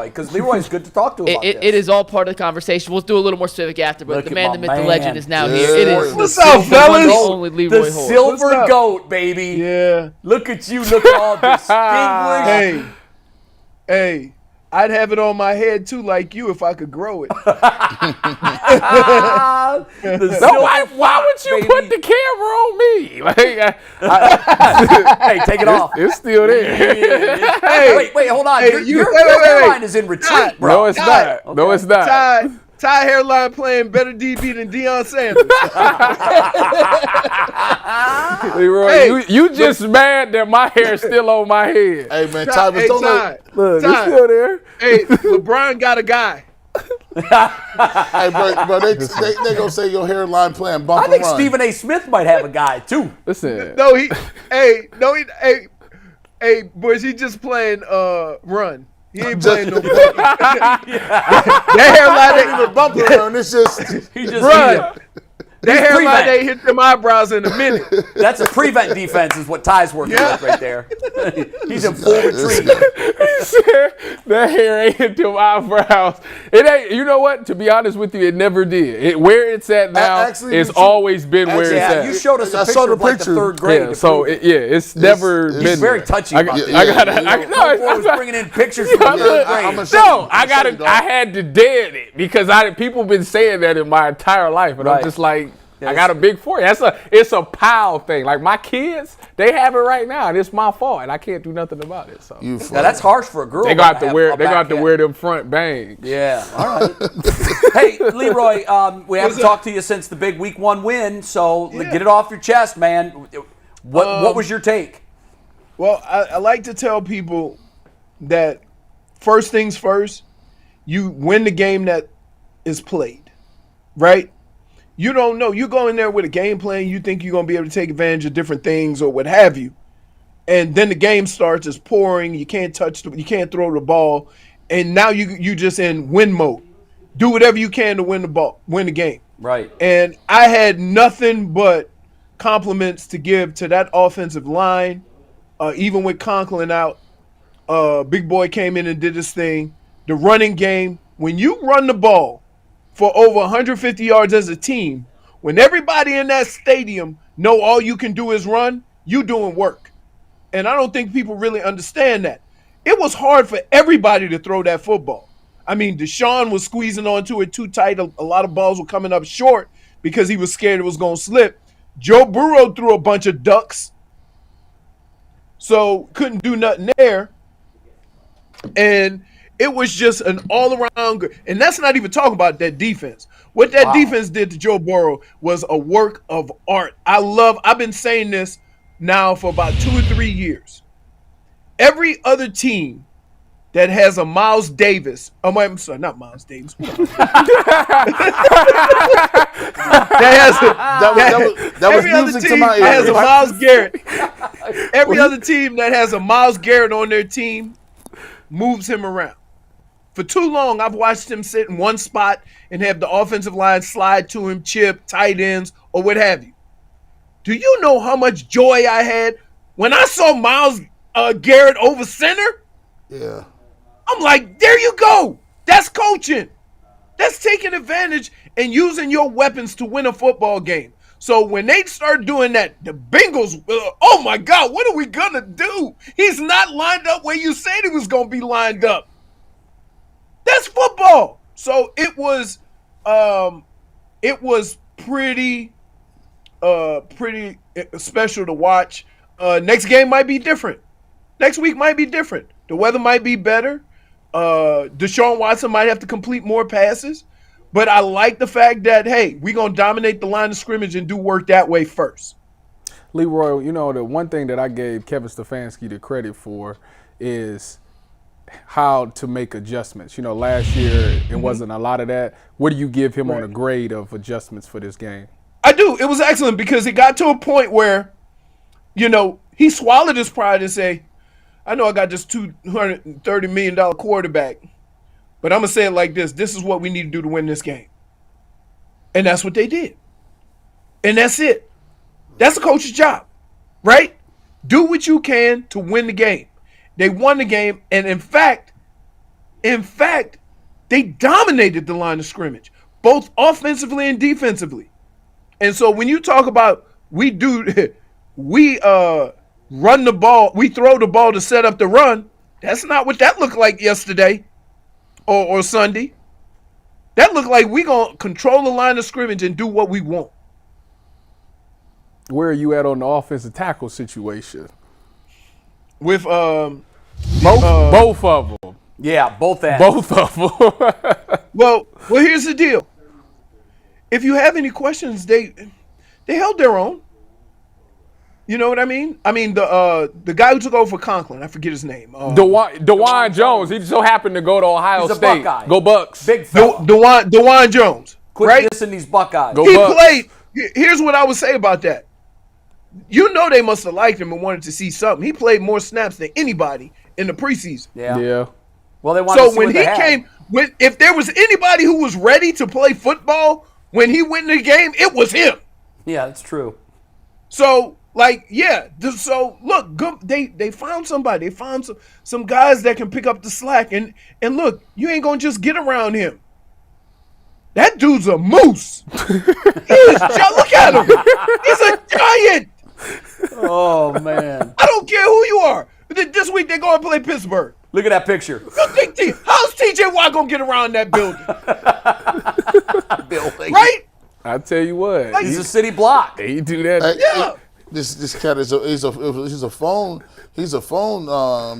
because Leroy's good to talk to about this. It is all part of the conversation. We'll do a little more specific after, but the man, the myth, the legend is now here. It is What's up, fellas? Only Leroy the Hoard. silver goat, baby. Yeah. Look at you, looking all distinguished. Hey, I'd have it on my head too, like you, if I could grow it. Why would you put the camera on me? Like, hey, take it off. It's still there. Hey, wait, hold on. Your hairline is in retreat, bro. No, it's not. Okay. No, it's not. Ty hairline playing better DB than Deion Sanders. Leroy, you just mad that my hair's still on my head. Hey, man, Ty, look, it's still there. Hey, LeBron got a guy. Hey, bro, they gonna say your hairline playing bump I think Stephen A. Smith might have a guy too. Listen, hey, boys, he just playing run. He ain't playing no bucket. That hairline ain't even bumping run. It's just he just run. That hairline ain't hit them eyebrows in a minute. That's a prevent defense is what Ty's working with right there. He's in full retreat. He said that hair ain't hit them eyebrows. It ain't. You know what? To be honest with you, it never did. Where it's at now, it's always been where it's at. You showed us a picture of like the third grade. Yeah, so it's never been. He's very touchy about this. I was bringing in pictures from the third grade. I had to dead it because people been saying that in my entire life, and I'm just like. I got a big forehead. It's a Powell thing. Like my kids, they have it right now, and it's my fault, and I can't do nothing about it. So now that's harsh for a girl. They got to wear them front bangs. Yeah. All right. Hey, Leroy, we haven't talked to you since the big Week 1 win, so get it off your chest, man. What was your take? Well, I like to tell people that first things first, you win the game that is played, right? You don't know. You go in there with a game plan. You think you're going to be able to take advantage of different things or what have you. And then the game starts. It's pouring. You can't you can't throw the ball. And now you just in win mode. Do whatever you can to win the game. Right. And I had nothing but compliments to give to that offensive line. Even with Conklin out, Big Boy came in and did his thing. The running game, when you run the ball for over 150 yards as a team, when everybody in that stadium know all you can do is run, you doing work. And I don't think people really understand that. It was hard for everybody to throw that football. I mean, Deshaun was squeezing onto it too tight. A lot of balls were coming up short because he was scared it was going to slip. Joe Burrow threw a bunch of ducks, so couldn't do nothing there. And it was just an all-around good. And that's not even talking about that defense. What that defense did to Joe Burrow was a work of art. I've been saying this now for about 2 or 3 years. Every other team that has a Miles Davis, I'm sorry, not Miles Davis. That was music to my ears. Has a Myles Garrett. Every other team that has a Myles Garrett on their team moves him around. For too long, I've watched him sit in one spot and have the offensive line slide to him, chip, tight ends, or what have you. Do you know how much joy I had when I saw Myles Garrett over center? Yeah. I'm like, there you go. That's coaching. That's taking advantage and using your weapons to win a football game. So when they start doing that, the Bengals, oh my God, what are we going to do? He's not lined up where you said he was going to be lined up. That's football. So it was pretty special to watch. Next game might be different. Next week might be different. The weather might be better. Deshaun Watson might have to complete more passes. But I like the fact that, hey, we're going to dominate the line of scrimmage and do work that way first. Leroy, you know, the one thing that I gave Kevin Stefanski the credit for is how to make adjustments. You know, last year it wasn't a lot of that. What do you give him on a grade of adjustments for this game? I do. It was excellent because it got to a point where, you know, he swallowed his pride and say, I know I got this $230 million quarterback, but I'm going to say it like this. This is what we need to do to win this game. And that's what they did. And that's it. That's a coach's job, right? Do what you can to win the game. They won the game, and in fact, In fact, they dominated the line of scrimmage, both offensively and defensively. And so when you talk about we run the ball, we throw the ball to set up the run, that's not what that looked like yesterday or Sunday. That looked like we going to control the line of scrimmage and do what we want. Where are you at on the offensive tackle situation? With both of them. Yeah, both ends. Both of them. Well, here's the deal. If you have any questions, they held their own. You know what I mean? I mean the guy who took over for Conklin, I forget his name. DeJuan Jones. He so happened to go to Ohio He's a State. Buckeye. Go Bucks. Big fella. DeJuan Jones. Quit right? dissing these Buckeyes. Go He Bucks. played. Here's what I would say about that. You know they must have liked him and wanted to see something. He played more snaps than anybody in the preseason. Yeah. Well, they wanted to So see when what he they had. came, if there was anybody who was ready to play football when he went in the game, it was him. Yeah, that's true. So so look, good, they found somebody. They found some guys that can pick up the slack. And look, you ain't gonna just get around him. That dude's a moose. Look at him. He's a giant. Oh, man. I don't care who you are. This week they're going to play Pittsburgh. Look at that picture. How's TJ Watt going to get around that building? Building. Right? I tell you what. Like, He's a city block. He do that. Yeah. This cat is a phone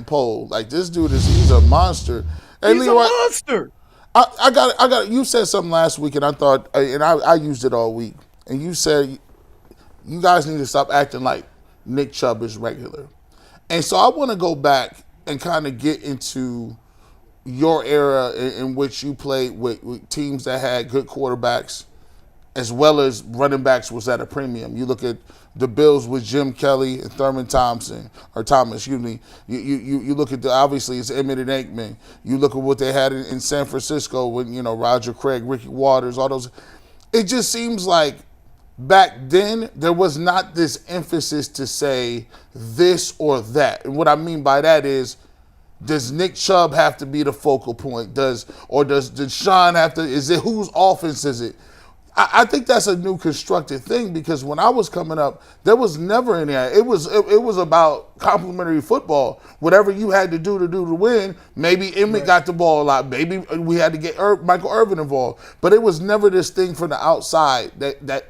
pole. Like this dude he's a monster. Hey, He's Leroy, a monster. I got. You said something last week, and I thought, and I used it all week. And you said you guys need to stop acting like Nick Chubb is regular. And so I want to go back and kind of get into your era in which you played with teams that had good quarterbacks, as well as running backs was at a premium. You look at the Bills with Jim Kelly and Thurman Thomas. You look at obviously it's Emmitt and Aikman. You look at what they had in San Francisco with Roger Craig, Ricky Waters, all those. It just seems like back then there was not this emphasis to say this or that. And what I mean by that is, does Nick Chubb have to be the focal point? Does Deshaun have to? Is it whose offense is it? I think that's a new constructed thing because when I was coming up, there was never any. It was about complimentary football. Whatever you had to do to win. Maybe Emmett got the ball a lot. Maybe we had to get Michael Irvin involved. But it was never this thing from the outside that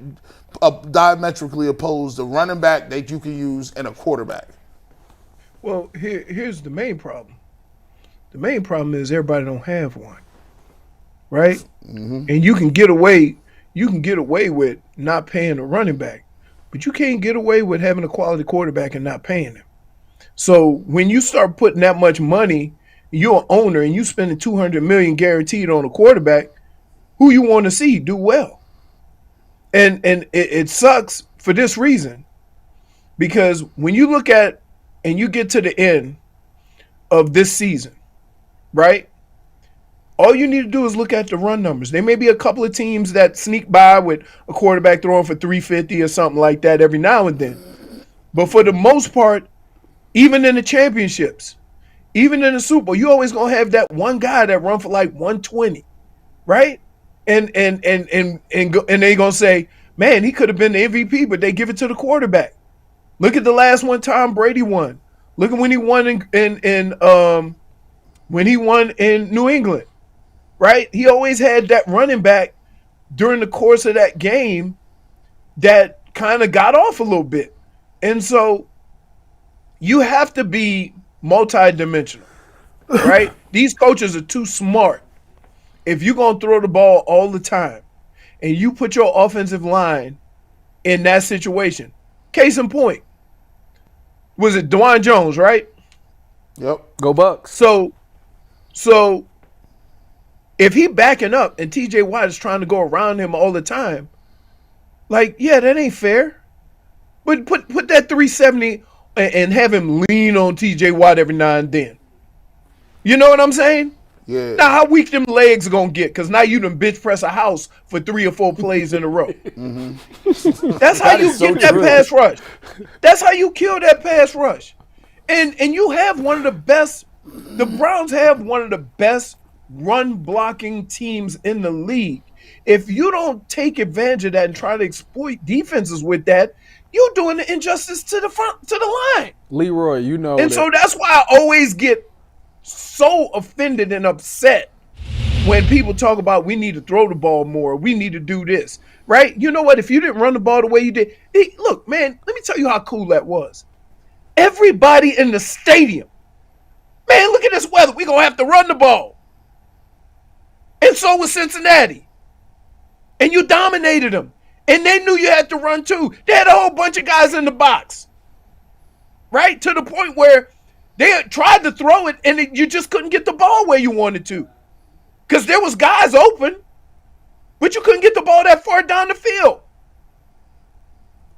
diametrically opposed a running back that you can use and a quarterback. Well, here's the main problem. The main problem is everybody don't have one, right? Mm-hmm. And you can get away with not paying a running back, but you can't get away with having a quality quarterback and not paying him. So when you start putting that much money, you're an owner and you spending $200 million guaranteed on a quarterback, who you want to see do well. And it sucks for this reason, because when you look at and you get to the end of this season, right? All you need to do is look at the run numbers. There may be a couple of teams that sneak by with a quarterback throwing for 350 or something like that every now and then. But for the most part, even in the championships, even in the Super Bowl, you always gonna have that one guy that run for like 120, right? And they gonna say, man, he could have been the MVP, but they give it to the quarterback. Look at the last one Tom Brady won. Look at when he won in New England. Right? He always had that running back during the course of that game that kind of got off a little bit. And so you have to be multidimensional, right? These coaches are too smart. If you're going to throw the ball all the time and you put your offensive line in that situation, case in point, was it DeJuan Jones, right? Yep. Go Bucks. So if he backing up and TJ Watt is trying to go around him all the time, like, yeah, that ain't fair. But put that 370 and have him lean on TJ Watt every now and then. You know what I'm saying? Yeah. Now, how weak them legs gonna get? Because now you done bitch press a house for 3 or 4 plays in a row. Mm-hmm. That's how you get that pass rush. That's how you kill that pass rush. And you have one of the best. The Browns have one of the best run blocking teams in the league. If you don't take advantage of that and try to exploit defenses with that, you're doing the injustice to the line. Leroy, you know. And so that's why I always get so offended and upset when people talk about we need to throw the ball more, we need to do this, right? You know what? If you didn't run the ball the way you did, look, man, let me tell you how cool that was. Everybody in the stadium, man, look at this weather. We're going to have to run the ball. And so was Cincinnati. And you dominated them. And they knew you had to run too. They had a whole bunch of guys in the box. Right? To the point where they had tried to throw it and you just couldn't get the ball where you wanted to. Because there was guys open, but you couldn't get the ball that far down the field.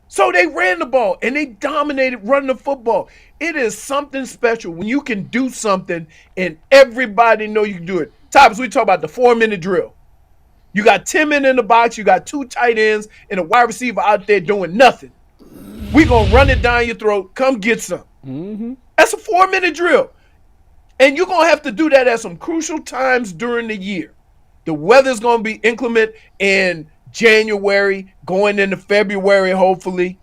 So they ran the ball and they dominated running the football. It is something special when you can do something and everybody know you can do it. Tyvis, we talk about the 4-minute drill. You got 10 men in the box, you got 2 tight ends and a wide receiver out there doing nothing. We gonna run it down your throat. Come get some. Mm-hmm. That's a 4-minute drill. And you're going to have to do that at some crucial times during the year. The weather's going to be inclement in January, going into February, hopefully,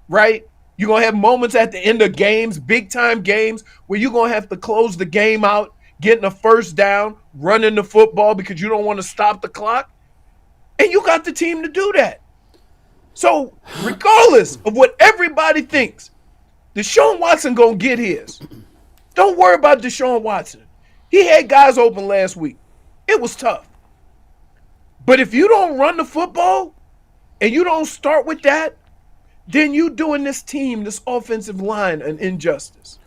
right? You're going to have moments at the end of games, big-time games, where you're going to have to close the game out, getting a first down, running the football because you don't want to stop the clock. And you got the team to do that. So regardless of what everybody thinks, Deshaun Watson going to get his. Don't worry about Deshaun Watson. He had guys open last week. It was tough. But if you don't run the football and you don't start with that, then you doing this team, this offensive line, an injustice.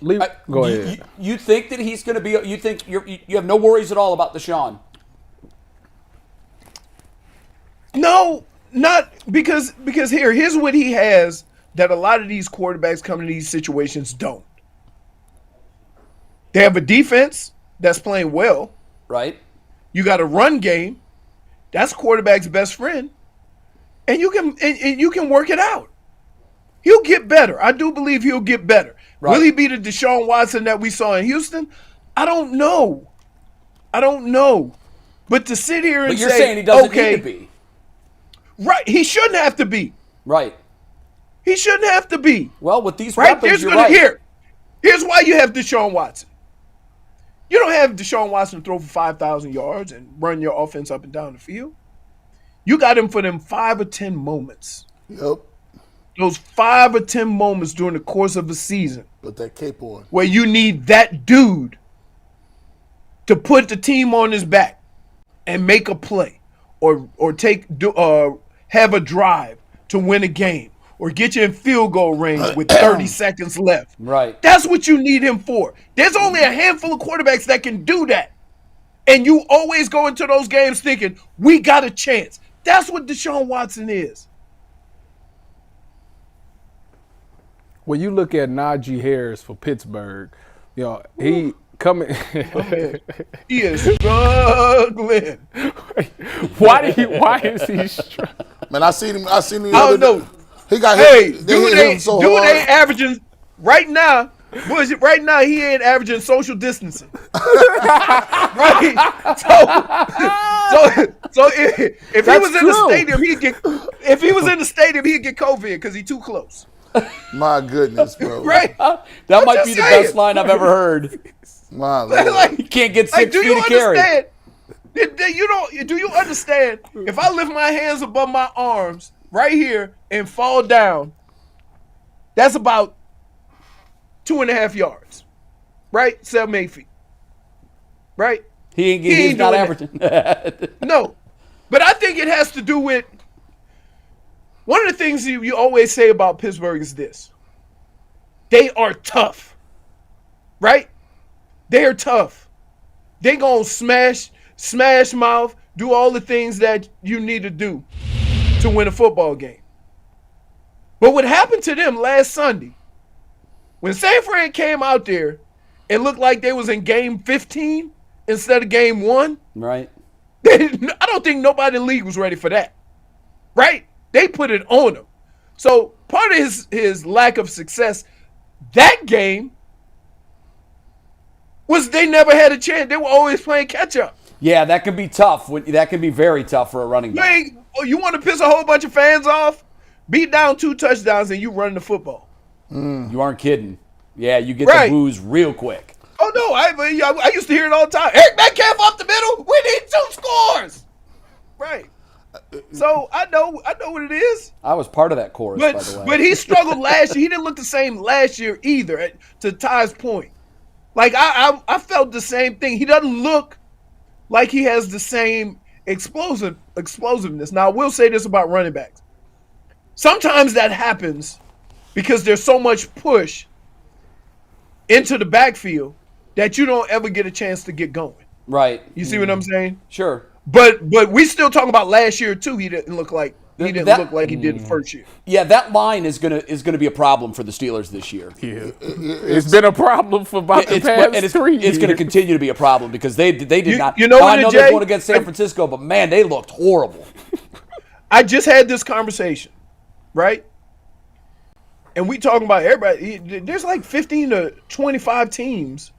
Go ahead. You think that he's going to be? You think you have no worries at all about Deshaun? No, not because here's what he has that a lot of these quarterbacks coming to these situations don't. They have a defense that's playing well. Right. You got a run game. That's quarterback's best friend. And you can work it out. He'll get better. I do believe he'll get better. Right. Will he be the Deshaun Watson that we saw in Houston? I don't know. But to sit here and say, you're saying he doesn't need to be. Right. He shouldn't have to be. Right. He shouldn't have to be. Well, with these weapons, you're right. Here's why you have Deshaun Watson. You don't have Deshaun Watson throw for 5,000 yards and run your offense up and down the field. You got him for them 5 or 10 moments. Yep. Those 5 or 10 moments during the course of a season. Put that cape on. Where you need that dude to put the team on his back and make a play or have a drive to win a game. Or get you in field goal range with 30 seconds left. Right. That's what you need him for. There's only a handful of quarterbacks that can do that. And you always go into those games thinking, we got a chance. That's what Deshaun Watson is. When you look at Najee Harris for Pittsburgh, he coming. He is struggling. Why is he struggling? Man, I seen him. I don't know. He got hit. Dude ain't averaging right now. Right now he ain't averaging social distancing. Right. So if he was in the stadium, he'd get COVID because he's too close. My goodness, bro. Right. That might be the best line I've ever heard. My Lord. You can't get 6 feet of carry. Do you understand? If I lift my hands above my arms right here and fall down, that's about 2.5 yards, right? 7, 8 feet, right? He's not averaging. No, but I think it has to do with one of the things you always say about Pittsburgh is this: they are tough, right? They are tough. They gonna smash mouth, do all the things that you need to do to win a football game. But what happened to them last Sunday, when San Fran came out there, it looked like they was in game 15 instead of game 1. Right. I don't think nobody in the league was ready for that. Right? They put it on him. So part of his lack of success that game was they never had a chance. They were always playing catch up. Yeah, that can be tough. That can be very tough for a running back. You want to piss a whole bunch of fans off? Beat down 2 touchdowns and you run the football. You aren't kidding. Yeah, you get the boos real quick. Oh, no. I used to hear it all the time. Eric Metcalf up the middle. We need 2 scores. Right. So I know what it is. I was part of that chorus, by the way. But he struggled last year. He didn't look the same last year either, to Ty's point. Like, I felt the same thing. He doesn't look like he has the same explosiveness. Now, I will say this about running backs. Sometimes that happens because there's so much push into the backfield that you don't ever get a chance to get going. Right. You see what I'm saying? Sure. But we still talking about last year too. He didn't look like he did the first year. Yeah, that line is gonna be a problem for the Steelers this year. Yeah. It's been a problem for about the past 3 years. It's going to continue to be a problem because they did not. You know what, I know Jay? they're going against San Francisco, but man, they looked horrible. I just had this conversation, right? And we talking about everybody. There's like 15 to 25 teams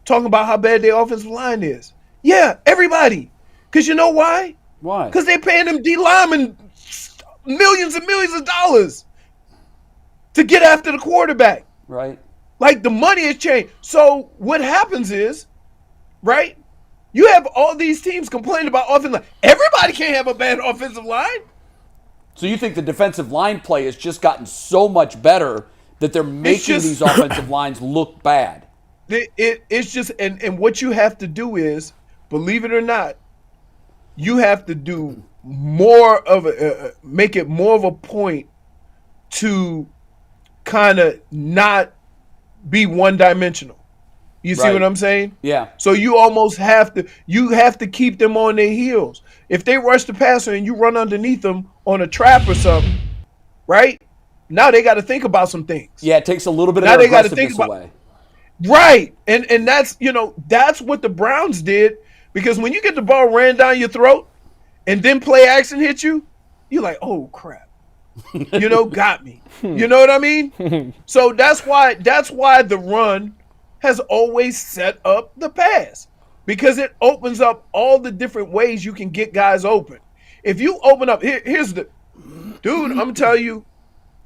talking about how bad their offensive line is. Yeah, everybody. Because you know why? Why? Because they're paying them D linemen millions and millions of dollars to get after the quarterback. Right. Like, the money has changed. So what happens is, right, you have all these teams complaining about offensive line. Everybody can't have a bad offensive line. So you think the defensive line play has just gotten so much better that they're making these offensive lines look bad? It's just, and what you have to do is, believe it or not, you have to do more of make it more of a point to kind of not be one-dimensional. You see what I'm saying? Yeah. So you almost have to keep them on their heels. If they rush the passer and you run underneath them on a trap or something, right? Now they got to think about some things. Yeah, it takes a little bit of Now their they got to think aggressiveness about away. Right. And that's, that's what the Browns did, because when you get the ball ran down your throat and then play action hit you, you're like, oh crap. Got me. You know what I mean? So that's why the run has always set up the pass, because it opens up all the different ways you can get guys open. If you open up, here's the dude, I'm telling you,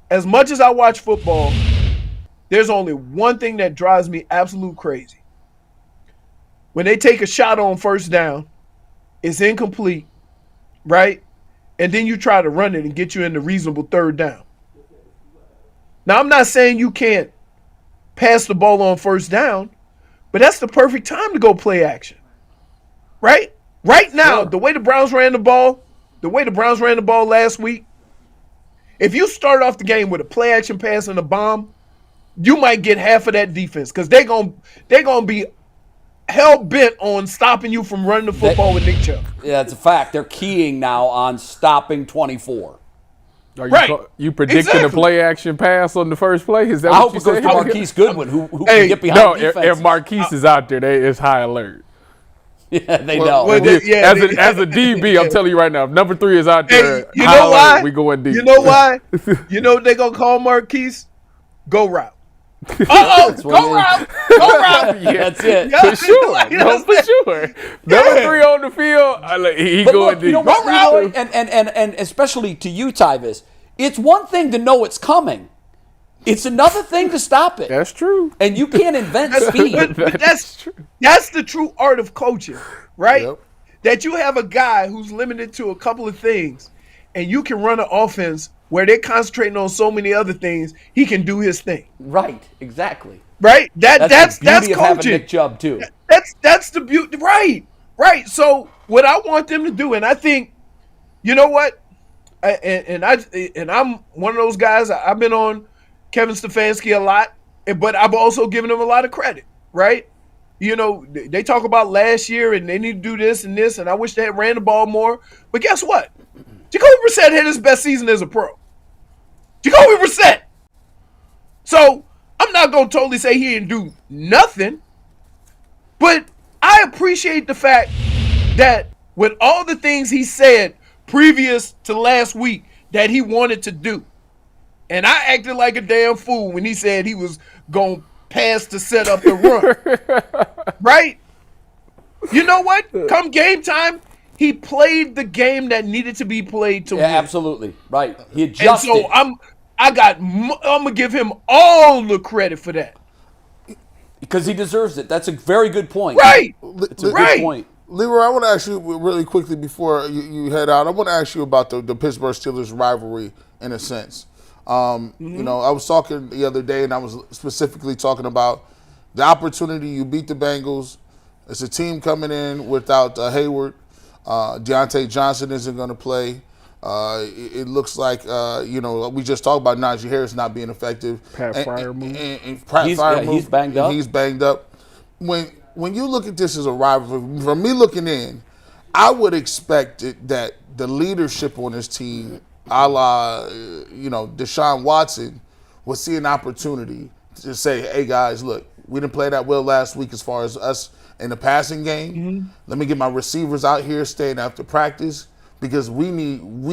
as much as I watch football, there's only one thing that drives me absolute crazy. When they take a shot on first down, it's incomplete, right? And then you try to run it and get you into reasonable third down. Now, I'm not saying you can't pass the ball on first down, but that's the perfect time to go play action, right? Right now, the way the Browns ran the ball last week, if you start off the game with a play action pass and a bomb, you might get half of that defense, because they're gonna be hell bent on stopping you from running the football with Nick Chubb. Yeah, it's a fact. They're keying now on stopping 24. You predicting a play action pass on the first play? Is that I what hope you it goes said? to Marquise Goodwin, who can get behind defenses. If Marquise is out there, it's high alert. Yeah, they know. As a DB, I'm telling you right now, if number 3 is out there, you know why? Alert, we going deep. You know why? You know what they're gonna call Marquise? Go route. Go route. Go route. Yeah, that's it. For sure. For sure. Number 3 on the field, he But going look, deep. you know what, Leroy, and especially to you, Tyvis, it's one thing to know it's coming. It's another thing to stop it. That's true. And you can't invent speed. But that's the true art of coaching, right? Yep. That you have a guy who's limited to a couple of things, and you can run an offense where they're concentrating on so many other things. He can do his thing. Right, exactly. Right? That's the beauty of having coaching. Nick Chubb too. That's the beauty. Right. So what I want them to do, and I think, you know what, and I'm one of those guys. I've been on Kevin Stefanski a lot, but I've also given him a lot of credit, right? They talk about last year and they need to do this, and I wish they had ran the ball more. But guess what? Jacoby Brissett had his best season as a pro. Jacoby Brissett. So I'm not going to totally say he didn't do nothing, but I appreciate the fact that with all the things he said previous to last week that he wanted to do, and I acted like a damn fool when he said he was going to pass to set up the run. Right? You know what? Come game time, he played the game that needed to be played to win. Absolutely. Right. He adjusted. And so I'm gonna give him all the credit for that. Because he deserves it. That's a very good point. Right. It's a good point. Leroy, I want to ask you really quickly before you head out. I want to ask you about the Pittsburgh Steelers rivalry in a sense. You know, I was talking the other day, and I was specifically talking about the opportunity. You beat the Bengals. It's a team coming in without Hayward. Deontay Johnson isn't going to play. It looks like, you know, we just talked about Najee Harris not being effective. Pat Freiermuth. He's banged up. He's banged up. When you look at this as a rivalry, from me looking in, I would expect that the leadership on this team, a la, you know, Deshaun Watson, would see an opportunity to say, hey, guys, look, we didn't play that well last week as far as us in the passing game. Let me get my receivers out here staying after practice because we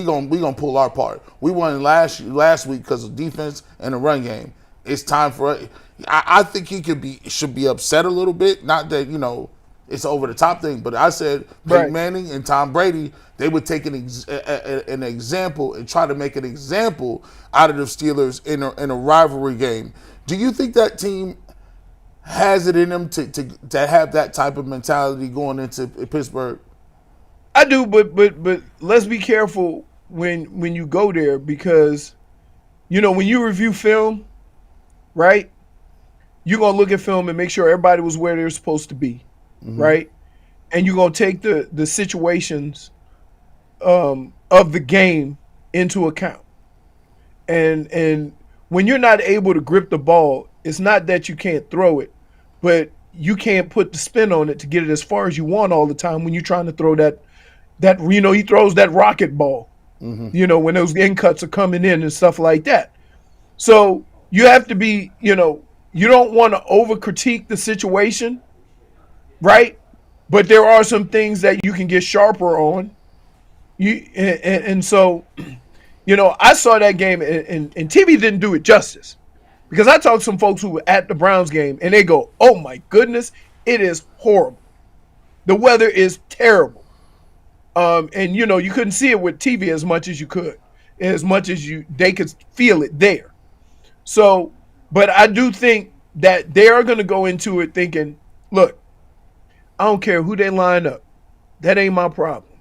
gonna pull our part. We won last week because of defense and the run game. It's time for us. I think he should be upset a little bit. Not that, you know, it's over the top thing, but I said Peyton Manning and Tom Brady, they would take an example and try to make an example out of the Steelers in a rivalry game. Do you think that team has it in them to have that type of mentality going into Pittsburgh? I do, but let's be careful when you go there because, you know, when you review film, right, you're going to look at film and make sure everybody was where they're supposed to be, right? And you're going to take the situations of the game into account. And when you're not able to grip the ball, it's not that you can't throw it, but you can't put the spin on it to get it as far as you want all the time when you're trying to throw that you know, he throws that rocket ball, you know, when those end cuts are coming in and stuff like that. So you have to be, you know, you don't want to over-critique the situation, right? But there are some things that you can get sharper on. And so, you know, I saw that game, and TV didn't do it justice. Because I talked to some folks who were at the Browns game, and they go, oh, my goodness, it is horrible. The weather is terrible. And, you know, you couldn't see it with TV as much as you could, as much as they could feel it there. So, but I do think that they are going to go into it thinking, look, I don't care who they line up. That ain't my problem.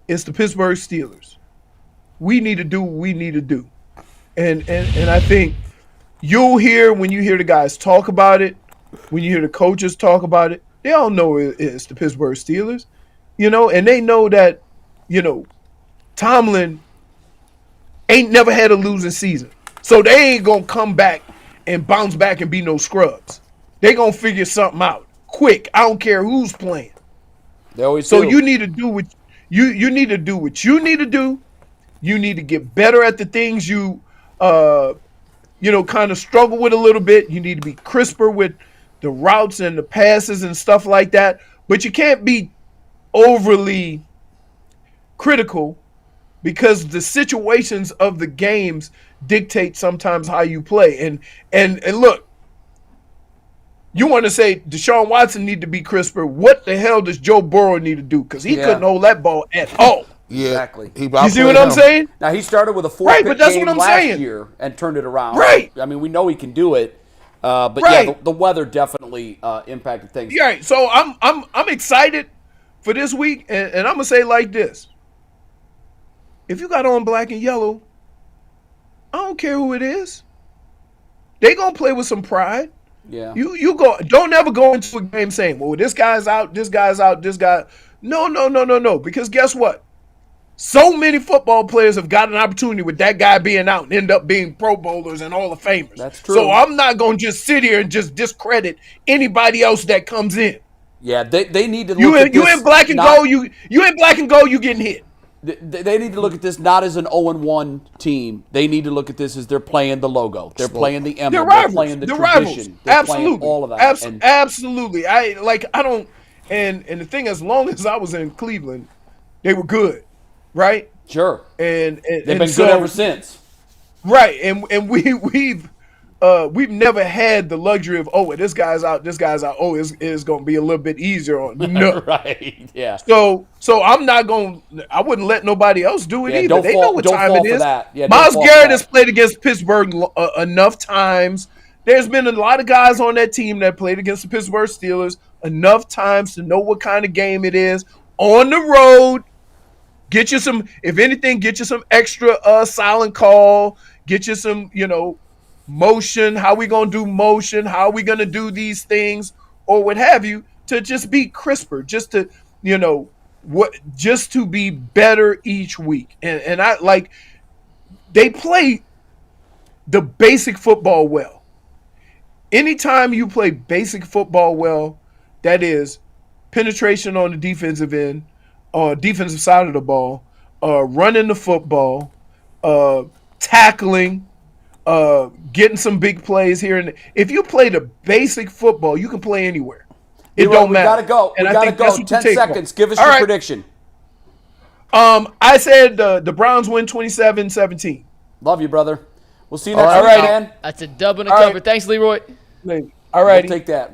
It's the Pittsburgh Steelers. We need to do what we need to do. And I think you'll hear when you hear the guys talk about it, when you hear the coaches talk about it, they all know it's the Pittsburgh Steelers, you know, and they know that, you know, Tomlin ain't never had a losing season. So they ain't going to come back and bounce back and be no scrubs. They going to figure something out quick. I don't care who's playing. They always so do. You need to do what you need to do what you need to do. You need to get better at the things you know, kind of struggle with a little bit. You need to be crisper with the routes and the passes and stuff like that. But you can't be overly critical because the situations of the games dictate sometimes how you play. And look, you want to say Deshaun Watson need to be crisper. What the hell does Joe Burrow need to do? Because he couldn't hold that ball at all. Yeah, exactly. You see what I'm saying? Now, he started with a 4-pick game last year and turned it around. Right. I mean, we know he can do it. But yeah, the weather definitely impacted things. Yeah. So I'm excited for this week, and I'm gonna say like this: if you got on black and yellow, I don't care who it is. They gonna play with some pride. Yeah. You go. Don't ever go into a game saying, "Well, this guy's out. This guy's out. This guy." No. Because guess what? So many football players have got an opportunity with that guy being out and end up being Pro Bowlers and Hall of Famers. That's true. So I'm not going to just sit here and just discredit anybody else that comes in. Yeah, they need to look at this. You in black and gold, you in black and gold, you getting hit. They need to look at this not as an 0-1 team. They need to look at this as they're playing the logo. They're playing the emblem. They're playing the tradition. They're playing all of that. Absolutely. I don't. And the thing, as long as I was in Cleveland, they were good. Right? Sure. And they've been good ever since. Right. And we've we've never had the luxury of, oh, this guy's out, oh, it's going to be a little bit easier on. No. Right, yeah. So I'm not going to, I wouldn't let nobody else do it either. They know what time it is. Yeah, Myles Garrett has played against Pittsburgh enough times. There's been a lot of guys on that team that played against the Pittsburgh Steelers enough times to know what kind of game it is. On the road, get you some, if anything, get you some extra silent call, get you some, motion, how we going to do motion, how we going to do these things, or what have you, to just be crisper, just to, just to be better each week. And I like, they play the basic football well. Anytime you play basic football well, that is penetration on the defensive end, defensive side of the ball, running the football, tackling, getting some big plays here. And if you play the basic football, you can play anywhere. It don't matter. We gotta go. And we gotta go. 10 seconds. Give us your prediction. I said the Browns win 27-17. Love you, brother. We'll see you next week, man. That's a dub and a cover. Thanks, Leroy. All right. We'll take that.